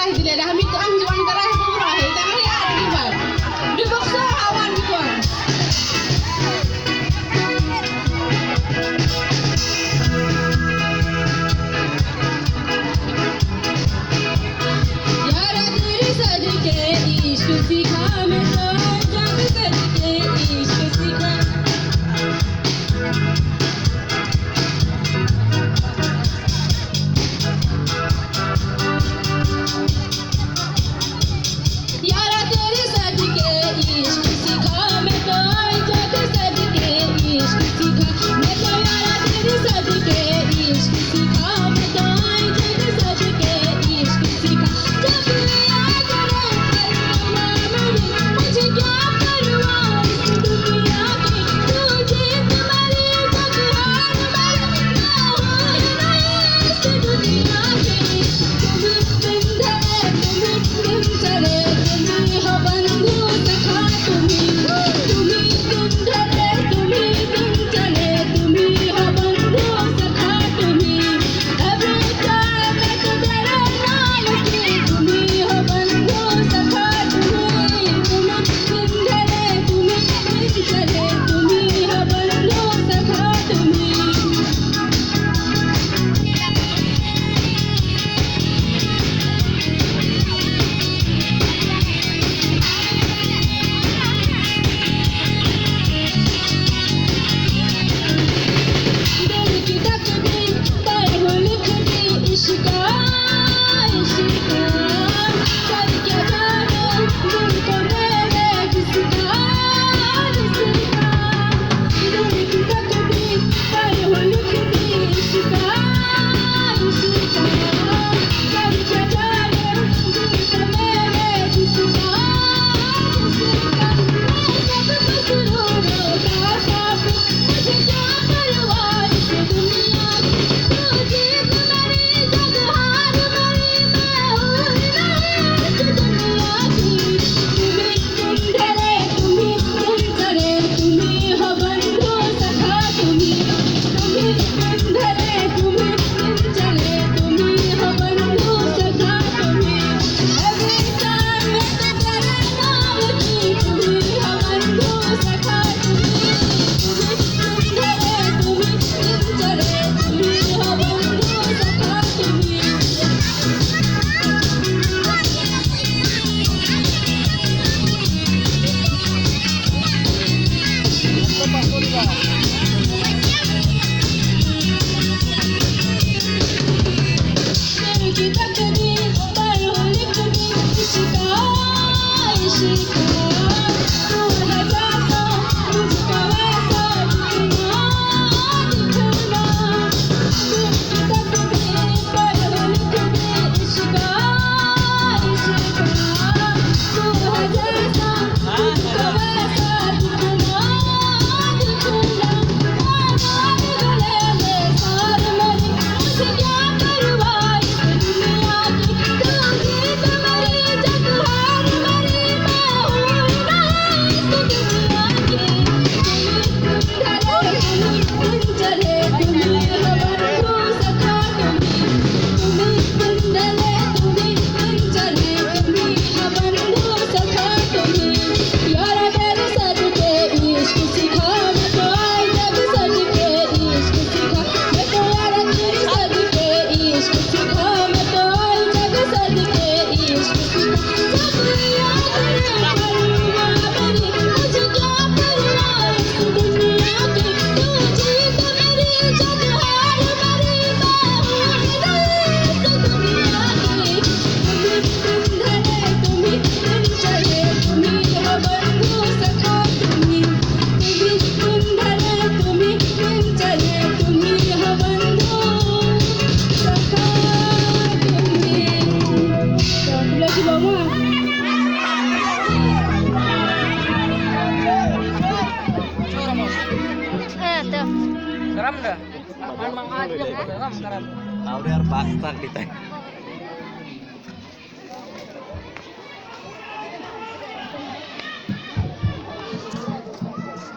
कराहे दिले dah mi tu ang juan कराhe tu rahe tangan ya di bal di bokso awan di kon यारा तेरे सदके इश्क सिखा मैं तो जब सदके इश्क सिखा यारा तेरे सदके इश्क सिखा मैं तो जब सदके इश्क सिखा मैं तो यारा तेरे सदके इश्क सिखा मैं तो जब सदके इश्क सिखा जब याद रहे मुझे क्या परवाह इस दुनिया की तुझे तुम्हारी जग हार मर ना हो इस दुनिया की तुम धरे तुम चले तुम्ही हो बंधु सखा तुम्ही धरे तुम्ही चले तुम्ही हो बंधु सखा तुम्ही every time मैं तो तेरे नाम की तुम्ही हो बंधु सखा तुम्ही धरे तुम्ही चले तुम्ही हो बंधु सखा तुम्ही दिल की तकदीर पर हो लिख दी इश्का इश्का कर क्या जाने दिल को मेरे किसका किसका दिल की तकदीर पर हो लिख दी इश्का इश्का कर क्या जाने दिल को मेरे किसका किसका मैं सब मसरूरों का साथ मुझे क्या परवाह इस दुनिया की तुझे तुम्हारी जग हार मरी मैं हूँ नहीं इस दुनिया की तुम धरे तुम्ही चले तुम्ही हो बंधु सखा तुम्ही धरे तुम्ही चले तुम्ही हो बंधु सखा तुम्ही every time मैं तो तेरे नाम की तुम्ही हो बंधु सखा तुम्ही धरे तुम्ही चले तुम्ही हो बंधु सखा तुम्ही दिल की तकदीर पर हो लिख दी इश्का इश्का तू है जैसा मुझको वैसा दिखना दिखना दिल की तकदीर पर हो लिख दी इश्का इश्का तू है जैसा मुझको वैसा दिखना दिखना आवाज़ गले में सार मरी मुझे क्या परवाह इस दुनिया की तुझे तुम्हारी जग हार मरी मैं हूँ नहीं इस दुनिया की धरे तुम्ही चले तुम्ही हो बंधु सखा तुम्ही धरे तुम्ही चले तुम्ही हो बंधु सखा तुम्ही यारा तेरे सदके इश्क सिखा मैं तो जब सदके इश्क सिखा मैं तो यारा तेरे सदके इश्क सिखा मैं तो जब सदके इश्क सिखा जब याद रहे मेरी मुझे क्या परवाह इस दुनिया की तुझे तुम्हारी जग हार मरी मैं हूँ नहीं इस दुनिया की धरे तुम्ही चले तुम्ही हो बंधु सखा तुम्ही धरे तुम्ही चले तुम्ही हो बंधु सखा तुम्ही lagi mama Garam dah. Mang aja garam garam. Tahu dia harus basah kita.